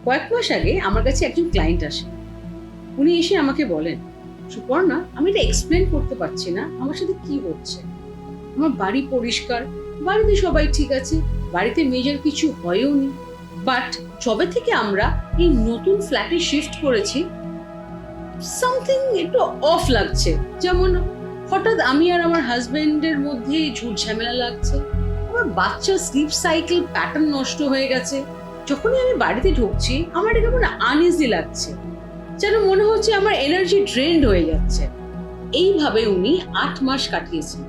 কয়েক মাস আগে আমার কাছে একজন ক্লায়েন্ট আসে। উনি এসে আমাকে বলেন, সুপর্ণা, আমি এটা এক্সপ্লেন করতে পারছি না আমার সাথে কি হচ্ছে। আমার বাড়ি পরিষ্কার, বাড়িতে সবাই ঠিক আছে, বাড়িতে মেজর কিছু হয়ও নি, বাট যবে থেকে আমরা এই নতুন ফ্ল্যাটে শিফট করেছি সামথিং একটু অফ লাগছে। যেমন হঠাৎ আমি আর আমার হাজবেন্ডের মধ্যে ঝুট ঝামেলা লাগছে, আমার বাচ্চার স্লিপ সাইকেল প্যাটার্ন নষ্ট হয়ে গেছে। যখনই আমি বাড়িতে ঢুকছি আমার এটা কেমন আনইজি লাগছে, যেন মনে হচ্ছে আমার এনার্জি ড্রেন্ড হয়ে যাচ্ছে। এইভাবে উনি 8 মাস কাটিয়েছেন।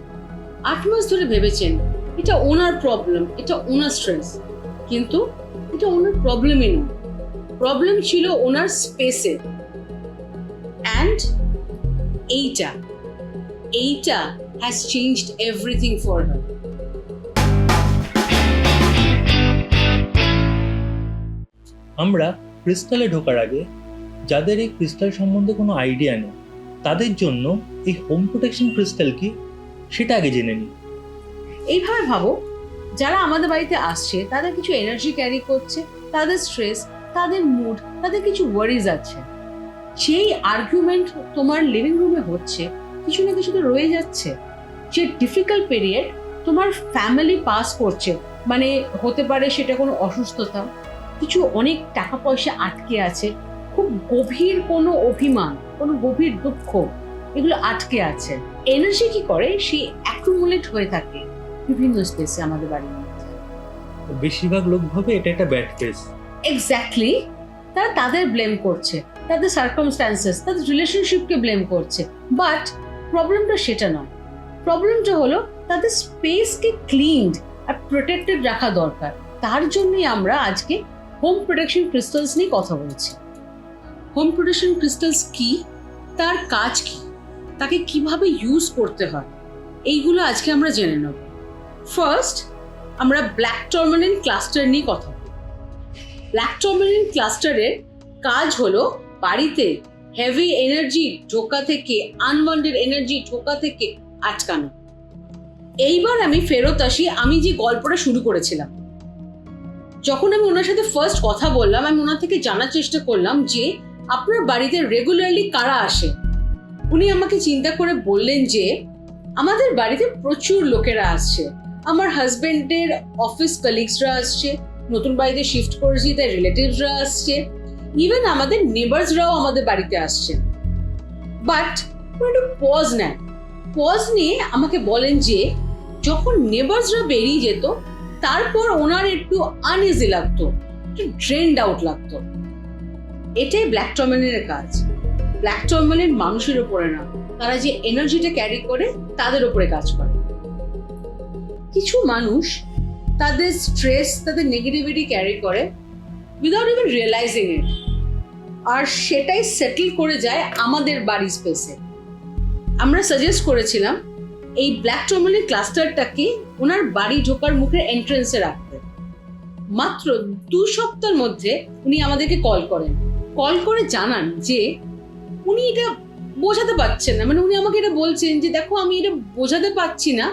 8 মাস ধরে ভেবেছেন এটা ওনার প্রবলেম, এটা ওনার স্ট্রেস, কিন্তু এটা ওনার প্রবলেমই নয়। প্রবলেম ছিল ওনার স্পেসে। অ্যান্ড এইটা has changed everything for her. আমরা ক্রিস্টালে ঢোকার আগে যাদের এই ক্রিস্টাল সম্বন্ধে কোনো আইডিয়া নেই তাদের জন্য এই হোম প্রোটেকশন ক্রিস্টাল কি সেটা আগে জেনে নিই। এইভাবে ভাবো, যারা আমাদের বাড়িতে আসছে তাদের কিছু এনার্জি ক্যারি করছে, তাদের স্ট্রেস, তাদের মুড, তাদের কিছু ওয়ারিজ আছে। সেই আর্গুমেন্ট তোমার লিভিং রুমে হচ্ছে, কিছু না কিছু তো রয়ে যাচ্ছে। যে ডিফিকাল্ট পিরিয়ড তোমার ফ্যামিলি পাস করছে, মানে হতে পারে সেটা কোনো অসুস্থতা, কিছু অনেক টাকা পয়সা আটকে আছে, খুব গভীর কোনো অভিমান, কোনো গভীর দুঃখ, এগুলো আটকে আছে। এনার্জি কি করে, সে অ্যাকুমুলেট হয়ে থাকে বিভিন্ন স্পেসে আমাদের বাড়ির মধ্যে। বেশিরভাগ লোক ভাবে এটা একটা ব্যাড ফেস। এক্স্যাক্টলি, তারা তাদের ব্লেম করছে, তাদের সার্কামস্ট্যান্সেস, তাদের রিলেশনশিপকে ব্লেম করছে। বাট প্রবলেমটা সেটা নয়। প্রবলেমটা হলো তাদের স্পেসকে ক্লিনড আর প্রোটেক্টেড রাখা দরকার। তার জন্যই আমরা আজকে হোম প্রোটেকশন ক্রিস্টালস নিয়ে কথা বলছি। হোম প্রোটেকশন ক্রিস্টালস কি, তার কাজ কি, তাকে কিভাবে ইউজ করতে হয়, এইগুলো আজকে আমরা জেনে নেব। ফার্স্ট আমরা ব্ল্যাক টুরমালিন ক্লাস্টার নিয়ে কথা বলব। ব্ল্যাক টুরমালিন ক্লাস্টারের কাজ হলো বাড়িতে হেভি এনার্জি ঢোকা থেকে, আনওয়ান্টেড এনার্জি ঢোকা থেকে আটকানো। এইবার আমি ফেরত আসি আমি যে গল্পটা শুরু করেছিলাম। যখন আমি ওনার সাথে ফার্স্ট কথা বললাম, আমি ওনার থেকে জানার চেষ্টা করলাম যে আপনার বাড়িতে রেগুলারলি কারা আসে। উনি আমাকে চিন্তা করে বললেন যে আমাদের বাড়িতে প্রচুর লোকেরা আসছে, আমার হাজবেন্ডের অফিস কলিগসরা আসছে, নতুন বাড়িতে শিফট করেছি তাই রিলেটিভসরা আসছে, ইভেন আমাদের নেবার্সরাও আমাদের বাড়িতে আসছে। বাট একটু পজ নিয়ে আমাকে বলেন যে যখন নেবার্সরা বেরিয়ে যেত তারপর ওনার একটু আনইজি লাগতো, একটু ড্রেনড আউট লাগতো। এটাই ব্ল্যাক টুরমালিনের কাজ। ব্ল্যাক টুরমালিন মানুষের উপরে না, তারা যে এনার্জিটা ক্যারি করে তাদের উপরে কাজ করে। কিছু মানুষ তাদের স্ট্রেস, তাদের নেগেটিভিটি ক্যারি করে উইদাউট ইভেন রিয়েলাইজিং ইট, আর সেটাই সেটেল করে যায় আমাদের বাড়ি স্পেসে। আমরা সাজেস্ট করেছিলাম এই ব্ল্যাক টুরমালিন ক্লাস্টারটাকে ওনার বাড়ি ঢোকার মুখের এন্ট্রেন্সে রাখতে। মাত্র 2 সপ্তাহের মধ্যে উনি আমাদেরকে কল করে জানান যে উনি এটা বোঝাতে পারছেন না, মানে উনি আমাকে এটা বলছেন যে দেখো আমি এটা বোঝাতে পারছি না,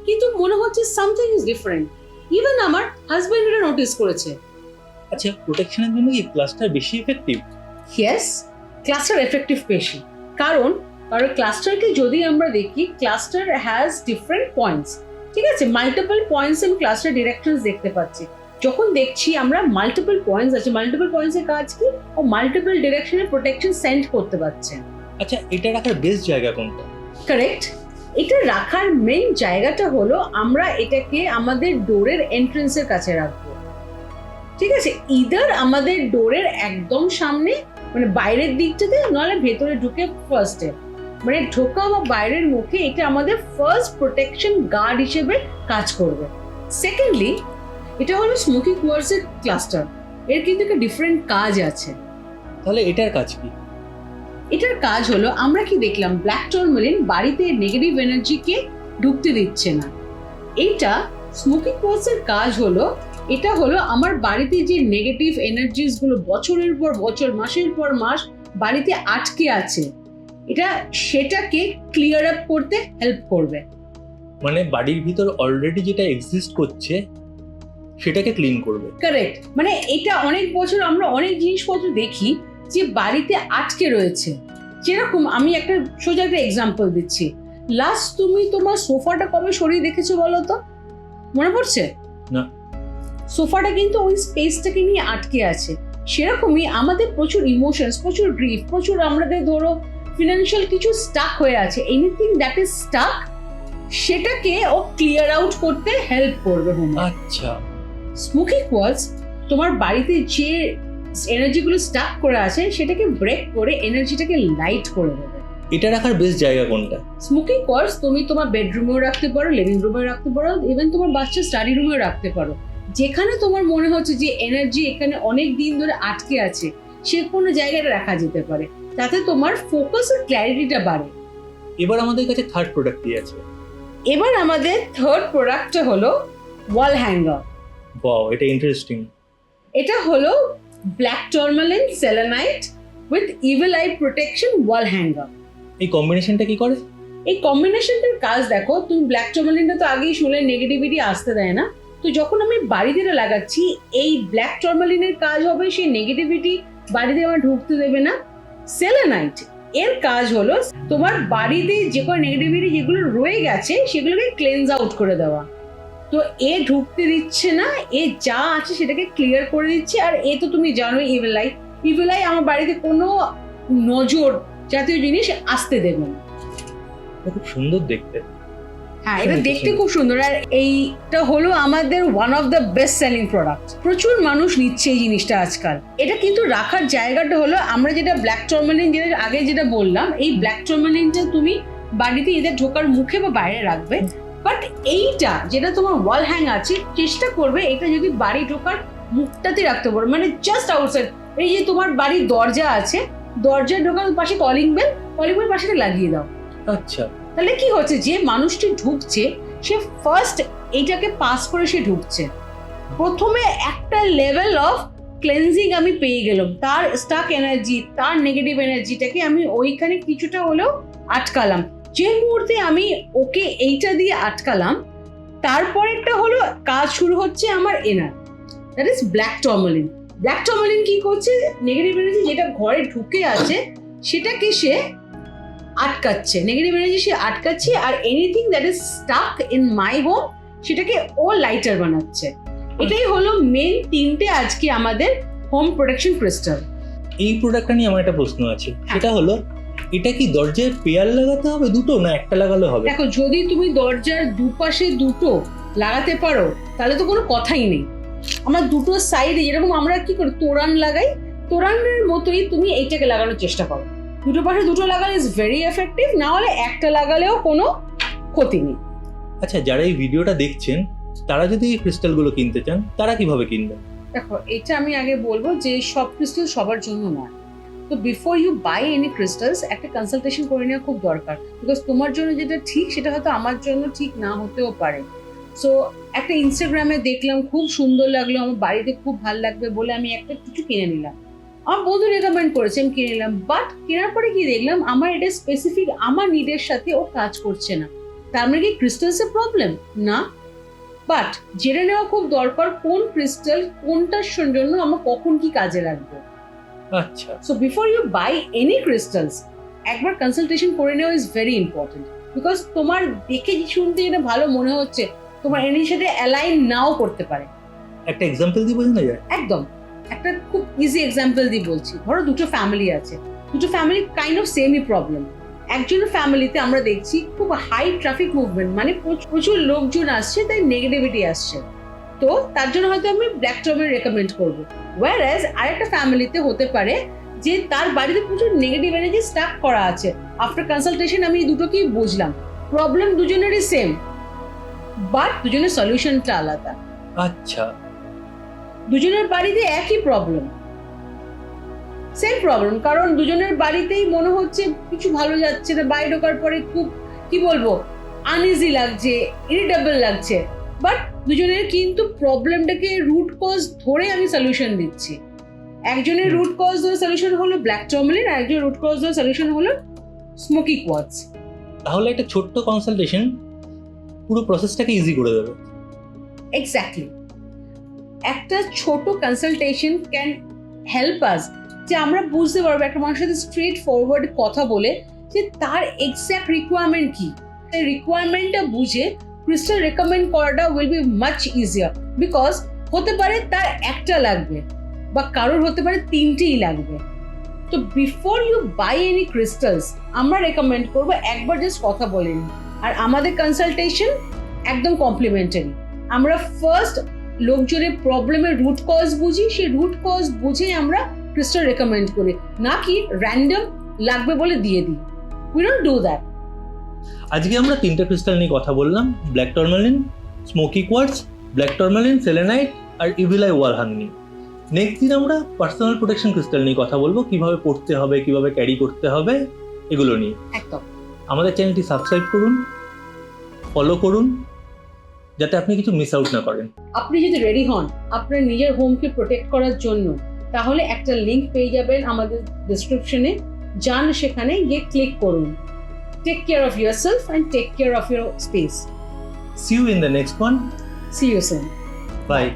কিন্তু মনে হচ্ছে সামথিং ইজ ডিফারেন্ট। ইভেন আমার হাজবেন্ড এটা নোটিস করেছে। আচ্ছা, প্রোটেকশনের জন্য কি ক্লাস্টার বেশি এফেক্টিভ? ইয়েস, ক্লাস্টার এফেক্টিভ বেশি। কারণ ক্লাস্টারকে যদি আমরা দেখি, ক্লাস্টার হ্যাজ ডিফারেন্ট পয়েন্টস, ঠিক আছে, multiple points and cluster directions দেখতে পাচ্ছি। যখন দেখছি আমরা মাল্টিপল পয়েন্টস আছে, মাল্টিপল পয়েন্টসের কাজ কি, ও মাল্টিপল ডিরেকশনে প্রোটেকশন সেন্ড করতে পারছে। আচ্ছা, এটা রাখার বেস্ট জায়গা কোনটা? কারেক্ট, এটা রাখার মেইন জায়গাটা হলো আমরা এটাকে আমাদের ডোরের এন্ট্রেন্সের কাছে রাখবো। ঠিক আছে, ইদার আমাদের ডোরের একদম সামনে, মানে বাইরের দিকটাতে, নাহলে ভেতরে ঢুকে ফার্স্টে, মানে ঢোকা বা বাইরের মুখে, এটা আমাদের ফার্স্ট প্রোটেকশন গার্ড হিসেবে কাজ করবে। সেকেন্ডলি, এটা হলো স্মোকি কোয়ার্টজের ক্লাস্টার, এর কিন্তু একটা ডিফারেন্ট কাজ আছে। তাহলে এটার কাজ কি? এটার কাজ হলো, আমরা কি দেখলাম, ব্ল্যাক টুরমালিন বাড়িতে নেগেটিভ এনার্জিকে ঢুকতে দিচ্ছে না। এইটা স্মোকি কোয়ার্টজের কাজ হলো, এটা হলো আমার বাড়িতে যে নেগেটিভ এনার্জিস গুলো বছরের পর বছর, মাসের পর মাস বাড়িতে আটকে আছে, এটা সেটাকে ক্লিয়ার আপ করতে হেল্প করবে। মানে বাড়ির ভিতর অলরেডি যেটা এক্সিস্ট করছে সেটাকে ক্লিন করবে। কারেক্ট, মানে এটা অনেক বছর আমরা অনেক জিনিসপত্র দেখি যে বাড়িতে আটকে রয়েছে। যেরকম আমি একটা সোজা একটা এক্সাম্পল দিচ্ছি, লাস্ট তুমি তোমার সোফাটা কবে সরিয়ে দেখেছো বলো তো, মনে পড়ছে? না। সোফাটা কিন্তু ওই স্পেসটাকে নিয়ে আটকে আছে। সেরকমই আমাদের প্রচুর ইমোশনস, প্রচুর গ্রিফ, প্রচুর আমাদের ধরো ফিনান্সিয়াল কিছু স্টাক হয়ে আছে, এনিথিং দ্যাট ইজ স্টাক, সেটাকে ও ক্লিয়ার আউট করতে হেল্প করবে হোম। আচ্ছা, স্মোকি কোয়ার্টজ তোমার বাড়িতে যে এনার্জিগুলো স্টাক করে আছে সেটাকে ব্রেক করে এনার্জিটাকে লাইট করে দেবে। এটা রাখার বেস্ট জায়গা কোনটা? স্মোকি কোয়ার্টজ তুমি তোমার বেডরুমেও রাখতে পারো, লিভিং রুমেও রাখতে পারো, ইভেন তোমার বাচ্চার স্টাডি রুমেও রাখতে পারো। যেখানে তোমার মনে হচ্ছে যে এনার্জি এখানে অনেক দিন ধরে আটকে আছে, সে কোনো জায়গায় রাখা যেতে পারে, তাতে তোমার ফোকাস আর ক্ল্যারিটিটা বাড়ে। এবার আমাদের কাছে থার্ড প্রোডাক্ট কি আছে? এবার আমাদের থার্ড প্রোডাক্টটা হলো ওয়াল হ্যাঙ্গার। ওয়াও, এটা ইন্টারেস্টিং। এটা হলো black tourmaline selenite with evil I protection wall hanger. এই কম্বিনেশনটা কি করে? এই কম্বিনেশনটার কাজ দেখো, তুমি ব্ল্যাক টুরমালিনটা তো আগেই শুনলে নেগেটিভিটি আসতে দেয় না, তো যখন আমি বাড়িতে লাগাচ্ছি এই ব্ল্যাক টুরমালিনের কাজ হবে সেই নেগেটিভিটি বাড়িতে আমার ঢুকতে দেবে না। সেলেনাইট এর কাজ হলো তোমার বাড়িতে যে কোনো নেগেটিভিটি যেগুলো রয়ে গেছে সেগুলোকে ক্লেন্স আউট করে দেওয়া। তো এ ঢুকতে দিচ্ছে না, এ যা আছে সেটাকে ক্লিয়ার করে দিচ্ছে। আর এ তো তুমি জানো ইভিল আই আমার বাড়িতে কোনো নজর জাতীয় জিনিস আসতে দেবে না। খুব সুন্দর দেখতে। হ্যাঁ, এটা দেখতে খুব সুন্দর। আর এইটা হলো আমাদের one of the best selling product, প্রচুর মানুষ নিচ্ছে এই জিনিসটা আজকাল। এটা কিন্তু রাখার জায়গাটা হলো আমরা যেটা ব্ল্যাক টুরমালিন যেটা আগে যেটা বললাম, এই ব্ল্যাক টুরমালিনটা তুমি বাড়িতে এদের ঢোকার মুখে বা বাইরে রাখবে, বাট এইটা যেটা তোমার ওয়াল হ্যাং আছে চেষ্টা করবে এটা যদি বাড়ি ঢোকার মুখটাতে রাখতে পারো, মানে জাস্ট আউটসাইড। এই যে তোমার বাড়ির দরজা আছে, দরজা ঢোকার পাশে কলিং বেল পাশে লাগিয়ে দাও। আচ্ছা, তাহলে কি হচ্ছে, যে মানুষটি ঢুকছে সে ফার্স্ট এইটাকে পাস করে সে ঢুকছে, প্রথমে একটা লেভেল অফ ক্লেন্সিং আমি পেয়ে গেলাম, তার স্টাক এনার্জি, তার নেগেটিভ এনার্জিটাকে আমি ওইখানে কিছুটা হলেও আটকালাম। যে মুহূর্তে আমি ওকে এইটা দিয়ে আটকালাম, তারপরেরটা হলো কাজ শুরু হচ্ছে আমার এনার, that is black tourmaline. Black tourmaline কি করছে, নেগেটিভ এনার্জি যেটা ঘরে ঢুকে আছে সেটাকে সে আটকাচ্ছে, নেগেটিভ এনার্জি সে আটকাচ্ছে, আর anything that is stuck in my home সেটাকে ও লাইটার বানাচ্ছে। এটাই হলো মেন তিনটে আজকে আমাদের হোম প্রোটেকশন ক্রিস্টাল। এই প্রোডাক্টটা নিয়ে আমার একটা প্রশ্ন আছে, সেটা হলো এটা কি দরজায় পেয়ার লাগাতে হবে দুটো, না একটা লাগালে হবে? দেখো, যদি তুমি দরজার দুপাশে দুটো লাগাতে পারো তাহলে তো কোনো কথাই নেই। আমরা দুটো সাইডে যেরকম আমরা কি করি তোরণ লাগাই, তোরণের মতোই তুমি এইটাকে লাগানোর চেষ্টা করো। দুটো পাশে দুটো লাগালে ইজ ভেরি এফেক্টিভ, না হলে একটা লাগালেও কোনো ক্ষতি নেই। আচ্ছা, যারা এই ভিডিওটা দেখছেন তারা যদি এই ক্রিস্টালগুলো কিনতে চান তারা কিভাবে কিনবেন? দেখো, এটা আমি আগে বলবো যে সব ক্রিস্টাল সবার জন্য নয়। তো before you buy any crystals একটা কনসালটেশন করে নেওয়া খুব দরকার, বিকজ তোমার জন্য যেটা ঠিক সেটা হয়তো আমার জন্য ঠিক না হতেও পারে। সো একটা ইনস্টাগ্রামে দেখলাম, খুব সুন্দর লাগলো, আমার বাড়িতে খুব ভালো লাগবে বলে আমি একটা কিছু কিনে নিলাম, আমার বন্ধু রেকমেন্ড করেছে, আমি কিনে নিলাম, বাট কেনার পরে কি দেখলাম আমার এটা স্পেসিফিক আমার নিডের সাথে ও কাজ করছে না। তার মানে কি ক্রিস্টালসের প্রবলেম না, বাট জেনে নেওয়া খুব দরকার কোন ক্রিস্টাল কোনটার জন্য আমার কখন কি কাজে লাগবে। আচ্ছা, so before you buy any crystals একবার কনসালটেশন করে নেওয়া ইজ ভেরি ইম্পর্টেন্ট, বিকজ তোমার দেখে শুনতে যেটা ভালো মনে হচ্ছে তোমার এর সাথে অ্যালাইন নাও করতে পারে। একটা এক্সাম্পল দিয়ে বোঝানো যায়? একদম, একটা খুব ইজি এক্সাম্পল দিয়ে বলছি। ধরো দুটো ফ্যামিলি আছে, দুটো ফ্যামিলি কাইন্ড অফ সেমই প্রবলেম। একজনের ফ্যামিলিতে আমরা দেখছি খুব হাই ট্রাফিক মুভমেন্ট, মানে প্রচুর লোকজন আসছে, তাই নেগেটিভিটি আসছে, তো তার জন্য হয়তো আমি ব্ল্যাক টুরমালিন রেকমেন্ড করবো। ওয়্যারএজ আরেকটা ফ্যামিলিতে হতে পারে যে তার বাড়িতে প্রচুর নেগেটিভ এনার্জি স্টাক করা আছে। আফটার কনসালটেশন আমি দুটোকেই বুঝলাম, প্রবলেম দুজনেরই সেম, বাট দুজনের সলিউশনটা আলাদা। আচ্ছা, দুজনের বাড়িতে একই প্রবলেম, সেম প্রবলেম, কারণ দুজনের বাড়িতেই মনে হচ্ছে কিছু ভালো যাচ্ছে না, বাইরে ঢোকার পরে খুব কি বলবো আনইজি লাগছে, ইরিটেবল লাগছে, বাট দুজনের কিন্তু প্রবলেমটাকে রুট কজ ধরে আমি সলিউশন দিচ্ছি। একজনের রুট কজ ধরে সলিউশন হলো ব্ল্যাক টুরমালিন, আর একজনের রুট কজ ধরে সলিউশন হলো স্মোকি কোয়ার্টজ। তাহলে একটা ছোট্ট কনসালটেশন পুরো প্রসেসটাকে ইজি করে দেবে। এক্স্যাক্টলি, একটা ছোট কনসালটেশন ক্যান হেল্প আস, যে আমরা বুঝতে পারবো একটা মানুষের সাথে স্ট্রেট ফরওয়ার্ড কথা বলে যে তার এক্স্যাক্ট রিকোয়ারমেন্ট কি। সেই রিকোয়ারমেন্টটা বুঝে ক্রিস্টাল রেকমেন্ড করাটা will be much easier, because হতে পারে তার একটা লাগবে বা কারোর হতে পারে তিনটেই লাগবে। তো before you buy any crystals আমরা রেকমেন্ড করবো একবার জাস্ট কথা বলে নিন। আর আমাদের কনসালটেশন একদম কমপ্লিমেন্টারি। আমরা ফার্স্ট লোকজনের প্রবলেমের রুট কজ বুঝি, সেই রুট কজ বুঝে আমরা ক্রিস্টাল রেকমেন্ড করি, না কি র্যান্ডম লাগবে বলে দিয়ে দিই। We don't do that. আজকে আমরা তিনটে ক্রিস্টাল নিয়ে কথা বললাম, black tourmaline, smoky quartz, black tourmaline, selenite আর ইভিলাই ওয়ারহাং নিয়ে। নেক্সট দিন আমরা পার্সোনাল প্রোটেকশন ক্রিস্টাল নিয়ে কথা বলবো, কিভাবে পড়তে হবে, কিভাবে ক্যারি করতে হবে, এগুলো নিয়ে। একদম। আমাদের চ্যানেলটি সাবস্ক্রাইব করুন, ফলো করুন, যাতে আপনি কিছু মিস আউট না করেন। আপনি যদি রেডি হন আপনার নিজের হোমকে প্রোটেক্ট করার জন্য, তাহলে একটা লিংক পেয়ে যাবেন আমাদের ডেসক্রিপশনে, যান সেখানে গিয়ে ক্লিক করুন। Take care of yourself and take care of your space. See you in the next one. See you soon. Bye.